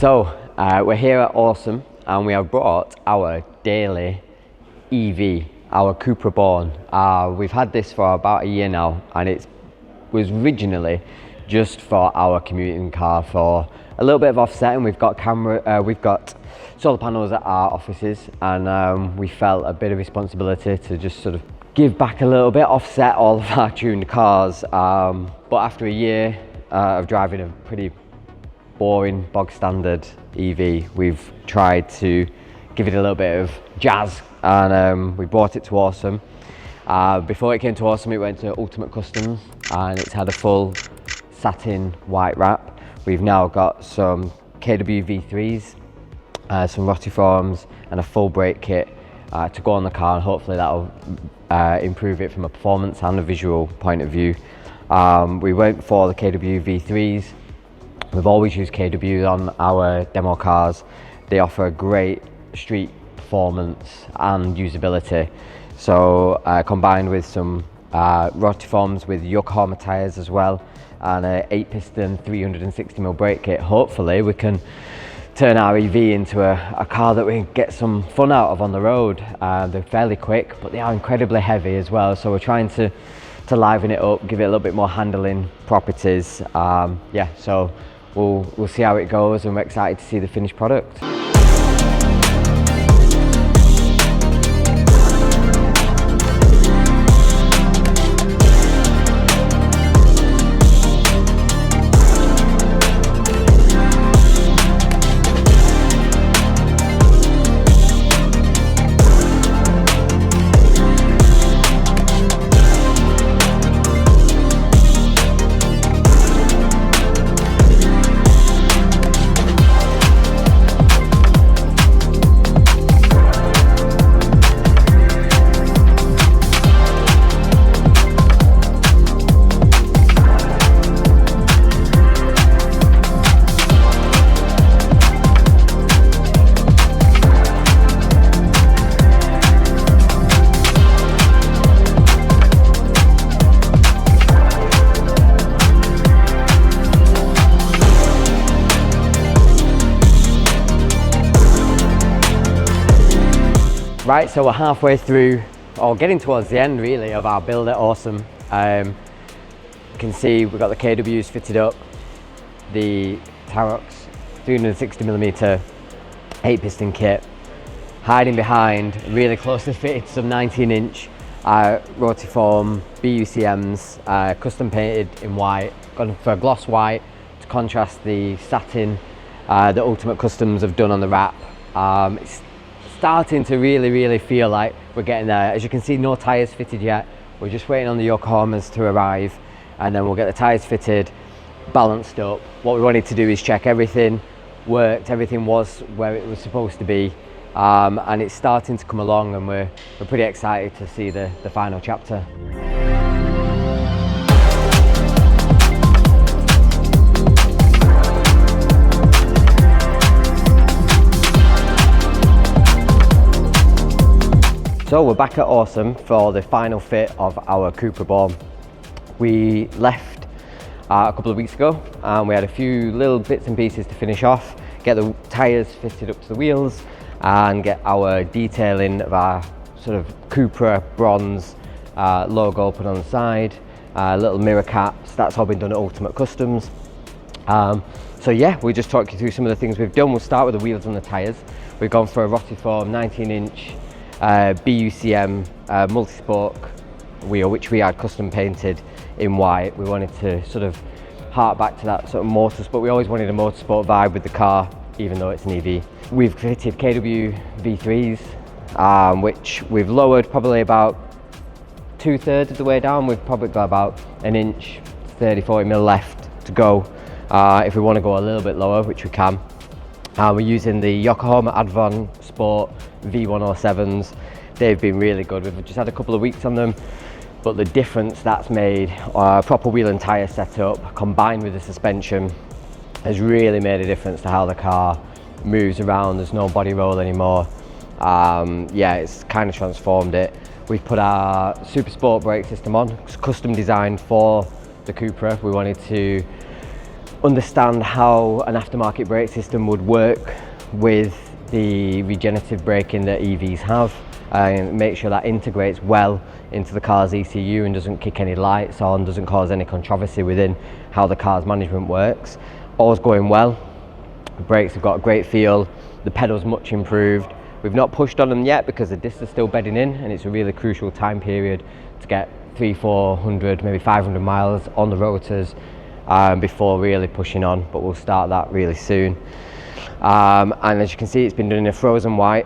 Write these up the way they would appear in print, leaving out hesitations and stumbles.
So we're here at Awesome and we have brought our daily EV, our CUPRA Born. We've had this for about a year now, and it was originally just for our commuting car for a little bit of offsetting. We've got solar panels at our offices, and we felt a bit of responsibility to just sort of give back a little bit, offset all of our tuned cars. But after a year of driving a pretty boring, bog standard EV, we've tried to give it a little bit of jazz, and we brought it to Awesome. Before it came to Awesome, it went to Ultimate Customs, and it's had a full satin white wrap. We've now got some KW V3s, some Rotiforms, and a full brake kit to go on the car, and hopefully that'll improve it from a performance and a visual point of view. We went for the KW V3s. We've always used KWs on our demo cars. They offer great street performance and usability. So combined with some Rotiforms with Yokohama tyres as well, and an 8-piston 360mm brake kit, hopefully we can turn our EV into a car that we can get some fun out of on the road. They're fairly quick, but they are incredibly heavy as well, so we're trying to liven it up, give it a little bit more handling properties. Yeah, so we'll see how it goes, and we're excited to see the finished product. Right, so we're halfway through, or getting towards the end really, of our build at Awesome. You can see we've got the KWs fitted up, the Tarox 360mm 8-piston kit, hiding behind really closely fitted some 19-inch Rotiform BUCMs, custom painted in white, gone for a gloss white to contrast the satin that Ultimate Customs have done on the wrap. It's starting to really feel like we're getting there. As you can see, no tyres fitted yet. We're just waiting on the Yokohamas to arrive, and then we'll get the tyres fitted, balanced up. What we wanted to do is check everything worked, everything was where it was supposed to be, and it's starting to come along, and we're pretty excited to see the final chapter. So we're back at Awesome for the final fit of our CUPRA Born. We left a couple of weeks ago, and we had a few little bits and pieces to finish off, get the tyres fitted up to the wheels, and get our detailing of our sort of CUPRA bronze logo put on the side, little mirror caps. That's all been done at Ultimate Customs. So yeah, we'll just talk you through some of the things we've done. We'll start with the wheels and the tyres. We've gone for a Rotiform 19-inch BUCM multi-spoke wheel, which we had custom painted in white. We wanted to sort of hark back to that sort of motorsport. We always wanted a motorsport vibe with the car, even though it's an EV. We've fitted KW V3s, which we've lowered probably about 2/3 of the way down. We've probably got about an inch, 30-40mm left to go if we want to go a little bit lower, which we can. We're using the Yokohama Advan Sport V107s. They've been really good. We've just had a couple of weeks on them, but the difference that's made, proper wheel and tyre setup combined with the suspension, has really made a difference to how the car moves around. There's no body roll anymore. Yeah, it's kind of transformed it. We've put our Super Sport brake system on. It's custom designed for the CUPRA. We wanted to understand how an aftermarket brake system would work with the regenerative braking that EVs have, and make sure that integrates well into the car's ECU and doesn't kick any lights on, doesn't cause any controversy within how the car's management works. All's going well. The brakes have got a great feel, the pedals much improved. We've not pushed on them yet because the discs are still bedding in, and it's a really crucial time period to get 300-400, maybe 500 miles on the rotors before really pushing on, but we'll start that really soon. And as you can see, it's been done in a frozen white,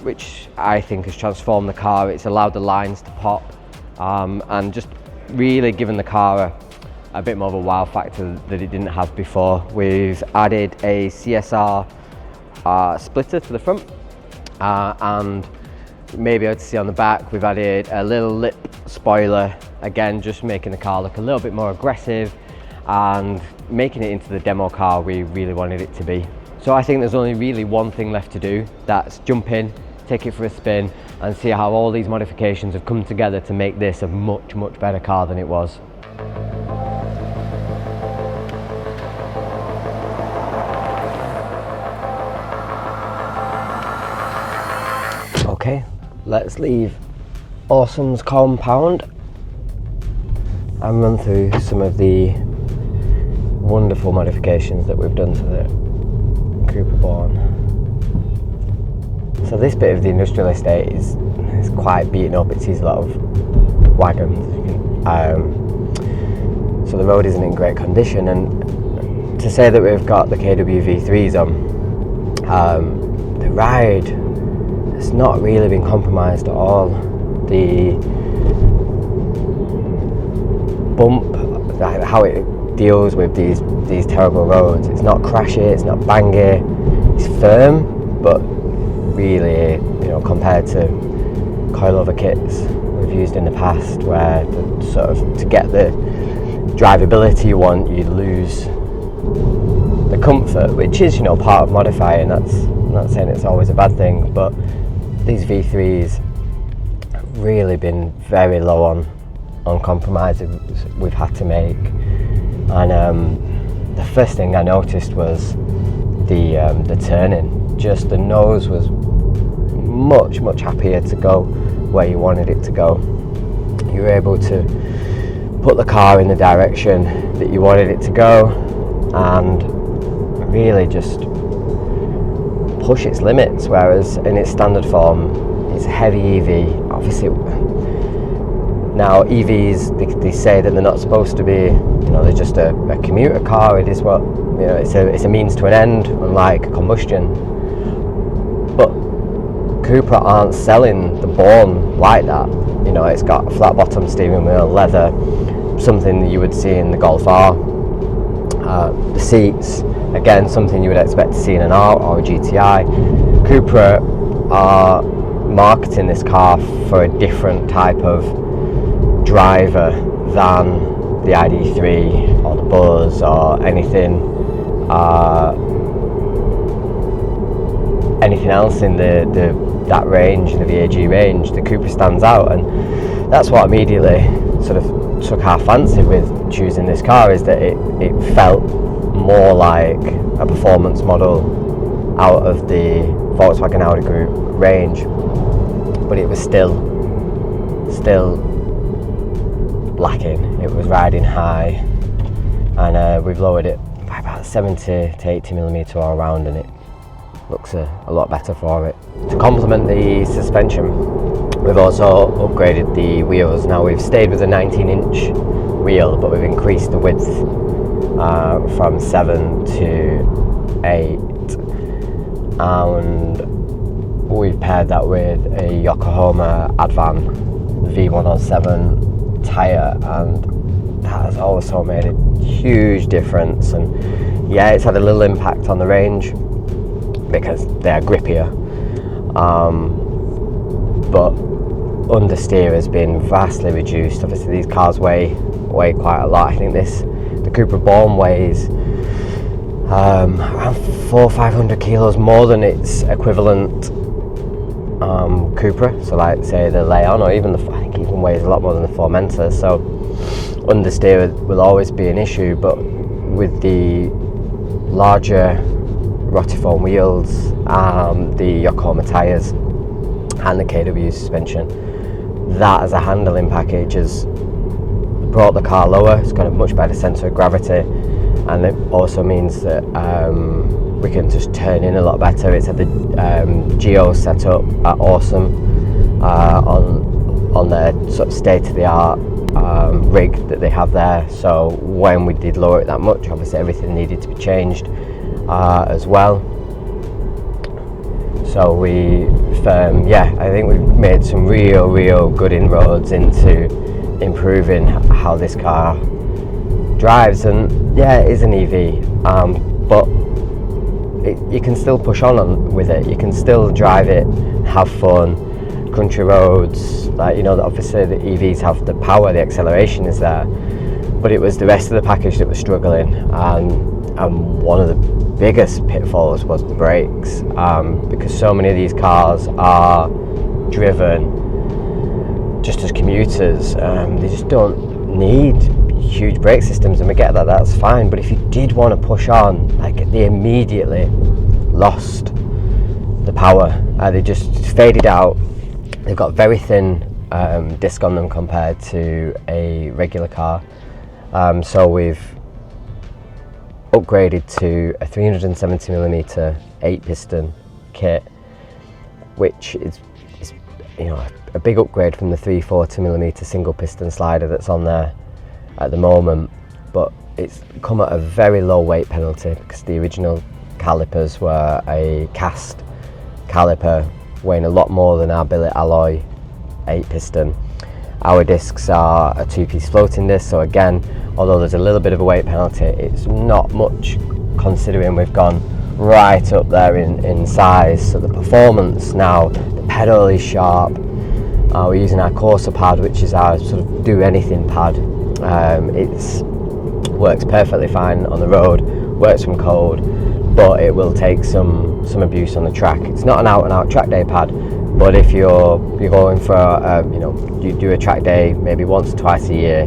which I think has transformed the car. It's allowed the lines to pop and just really given the car a bit more of a wow factor that it didn't have before. We've added a CSR splitter to the front, and maybe able to see on the back we've added a little lip spoiler, again just making the car look a little bit more aggressive and making it into the demo car we really wanted it to be. So I think there's only really one thing left to do, that's jump in, take it for a spin and see how all these modifications have come together to make this a much better car than it was. Okay, let's leave Awesome's compound and run through some of the wonderful modifications that we've done to the CUPRA Born. So this bit of the industrial estate is quite beaten up. It sees a lot of wagons, so the road isn't in great condition, and to say that we've got the KW V3s on, the ride has not really been compromised at all. The bump, how it deals with these terrible roads, it's not crashy, it's not bangy, it's firm, but really, you know, compared to coilover kits we've used in the past, where the sort of, to get the drivability you want, you lose the comfort, which is, you know, part of modifying. I'm not saying it's always a bad thing, but these V3s have really been very low on compromises we've had to make. And the first thing I noticed was the turning. Just the nose was much happier to go where you wanted it to go. You were able to put the car in the direction that you wanted it to go and really just push its limits, whereas in its standard form it's a heavy EV. Obviously now EVs, they say that they're not supposed to be, you know, they're just a commuter car. It is what, you know, it's a means to an end, unlike combustion. But CUPRA aren't selling the Born like that. You know, it's got a flat bottom steering wheel, leather, something that you would see in the Golf R. The seats, again, something you would expect to see in an R or a GTI. CUPRA are marketing this car for a different type of driver than the ID3 or the Buzz or anything else in that range, the VAG range. The CUPRA stands out, and that's what immediately sort of took our fancy with choosing this car, is that it felt more like a performance model out of the Volkswagen Audi Group range, but it was still lacking. It was riding high, and we've lowered it by about 70 to 80 millimetre all around, and it looks a lot better for it. To complement the suspension, we've also upgraded the wheels. Now we've stayed with a 19-inch wheel, but we've increased the width from 7 to 8, and we've paired that with a Yokohama Advan V107 tyre, and that has also made a huge difference. And yeah, it's had a little impact on the range because they are grippier, but understeer has been vastly reduced. Obviously these cars weigh quite a lot. I think the CUPRA Born weighs around 400-500 kilos more than its equivalent CUPRA, so like say the Leon, or even I think even weighs a lot more than the Formentor. So understeer will always be an issue, but with the larger Rotiform wheels, the Yokohama tyres and the KW suspension, that as a handling package has brought the car lower. It's got a much better centre of gravity, and it also means that we can just turn in a lot better. It's had the Geo setup at Awesome on their sort of state-of-the-art rig that they have there, so when we did lower it that much, obviously everything needed to be changed as well. So I think we've made some real good inroads into improving how this car drives. And yeah, it is an EV, but you can still push on with it. You can still drive it, have fun, country roads, like, you know, obviously the EVs have the power, the acceleration is there, but it was the rest of the package that was struggling, and one of the biggest pitfalls was the brakes, because so many of these cars are driven just as commuters. They just don't need huge brake systems, and we get that, that's fine, but if you did want to push on, like, they immediately lost the power. They just faded out. They've got very thin disc on them compared to a regular car, so we've upgraded to a 370mm 8-piston kit, which is you know, a big upgrade from the 340mm single piston slider that's on there at the moment, but it's come at a very low weight penalty because the original calipers were a cast caliper weighing a lot more than our billet alloy 8-piston. Our discs are a 2-piece floating disc, so again, although there's a little bit of a weight penalty, it's not much considering we've gone right up there in size. So the performance now, the pedal is sharp. We're using our Corsa pad, which is our sort of do anything pad. It works perfectly fine on the road, works from cold, but it will take some abuse on the track. It's not an out and out track day pad, but if you're going for you know, you do a track day maybe once or twice a year,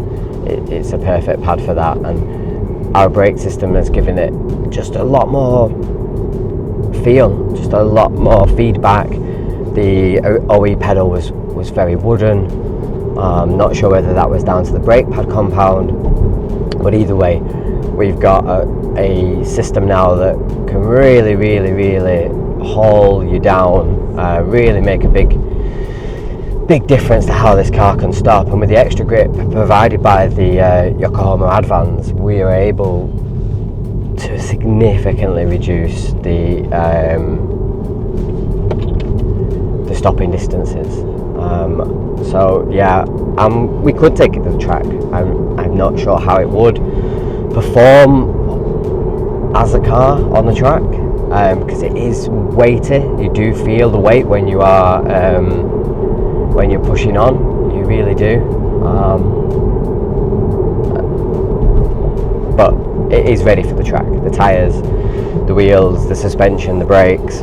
it's a perfect pad for that. And our brake system has given it just a lot more feel, just a lot more feedback. The OE pedal was very wooden. Not sure whether that was down to the brake pad compound, but either way, we've got a system now that can really haul you down, really make a big difference to how this car can stop. And with the extra grip provided by the Yokohama Advans, we are able to significantly reduce the stopping distances. So yeah, we could take it to the track. I'm not sure how it would perform as a car on the track, because it is weighty. You do feel the weight when you are when you're pushing on, you really do. But it is ready for the track. The tyres, the wheels, the suspension, the brakes.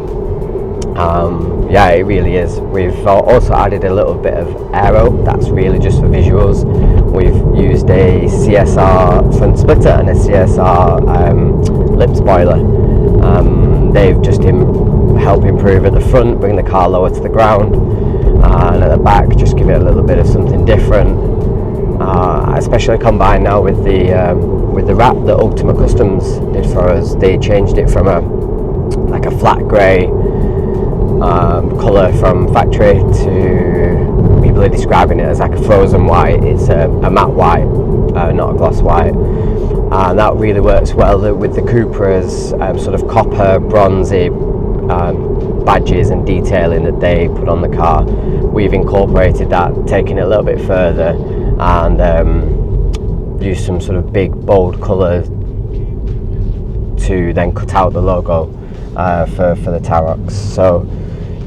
Yeah, it really is. We've also added a little bit of aero. That's really just for visuals. We've used a CSR front splitter and a CSR lip spoiler. They've just help improve at the front, bring the car lower to the ground, and at the back just give it a little bit of something different. Especially combined now with the wrap that Ultima Customs did for us. They changed it from a flat grey colour from factory to, people are describing it as like a frozen white. It's a matte white, not a gloss white, and that really works well with the CUPRA's sort of copper bronzy badges and detailing that they put on the car. We've incorporated that, taken it a little bit further, and used some sort of big bold colour to then cut out the logo for the Tarox. So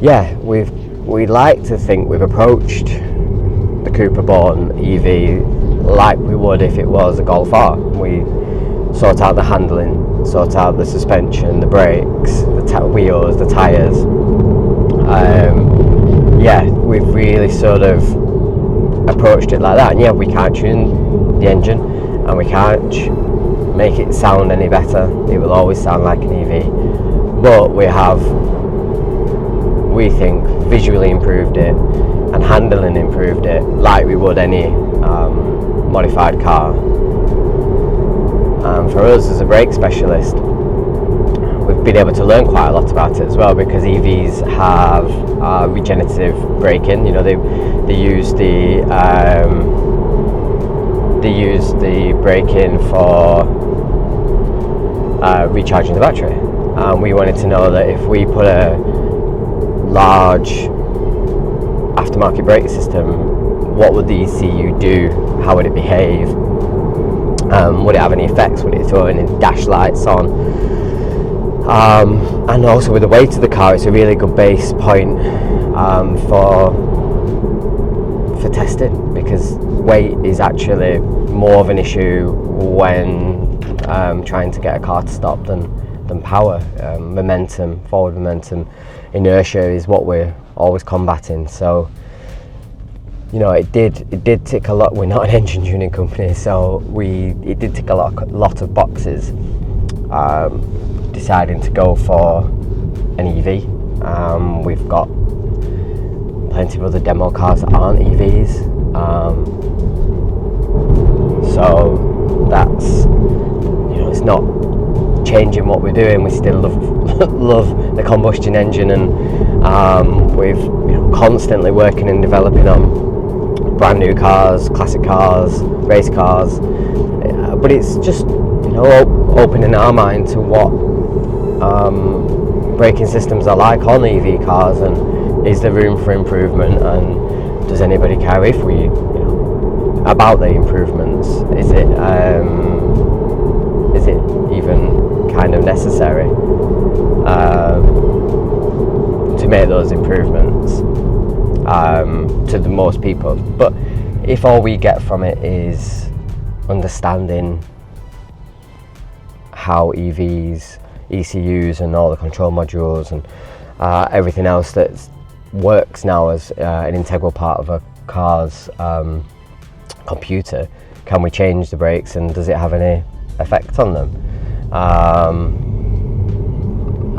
yeah, we like to think we've approached the CUPRA Born EV like we would if it was a Golf R. We sort out the handling, sort out the suspension, the brakes, the wheels, the tyres. Yeah, we've really sort of approached it like that. And yeah, we can't tune the engine and we can't make it sound any better. It will always sound like an EV, but we have, we think, visually improved it and handling improved it like we would any modified car. For us as a brake specialist, we've been able to learn quite a lot about it as well, because EVs have regenerative braking. You know, they use the braking for recharging the battery. We wanted to know that if we put a large aftermarket brake system, what would the ECU do? How would it behave? Would it have any effects? Would it throw any dash lights on? And also with the weight of the car, it's a really good base point for testing, because weight is actually more of an issue when trying to get a car to stop than power. Momentum, forward momentum, inertia is what we're always combating. So, you know, it did tick a lot. We're not an engine tuning company, so it did tick a lot of boxes. Deciding to go for an EV. We've got plenty of other demo cars that aren't EVs. So that's, you know, it's not changing what we're doing. We still love the combustion engine, and we've, you know, constantly working and developing on brand new cars, classic cars, race cars, but it's just, you know, opening our mind to what braking systems are like on EV cars, and is there room for improvement, and does anybody care if we, you know, about the improvements? Is it even kind of necessary to make those improvements to the most people? But if all we get from it is understanding how EVs, ECUs and all the control modules and everything else that works now as an integral part of a car's computer, can we change the brakes, and does it have any effect on them?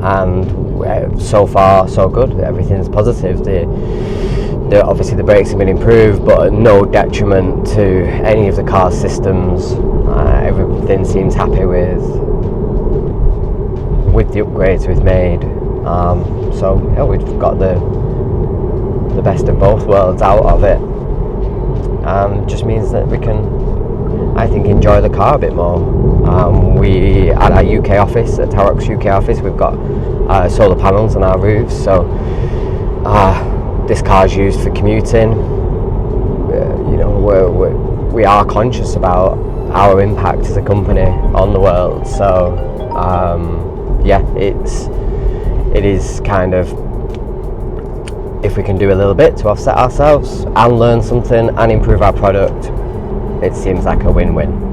And so far so good, everything's positive. Obviously the brakes have been improved, but at no detriment to any of the car's systems. Everything seems happy with the upgrades we've made. So yeah, we've got the best of both worlds out of it. Just means that we can, I think, enjoy the car a bit more. We, at our UK office, at Tarox UK office, we've got solar panels on our roofs, so this car is used for commuting. You know, we are conscious about our impact as a company on the world. So yeah, it is kind of, if we can do a little bit to offset ourselves and learn something and improve our product, it seems like a win-win.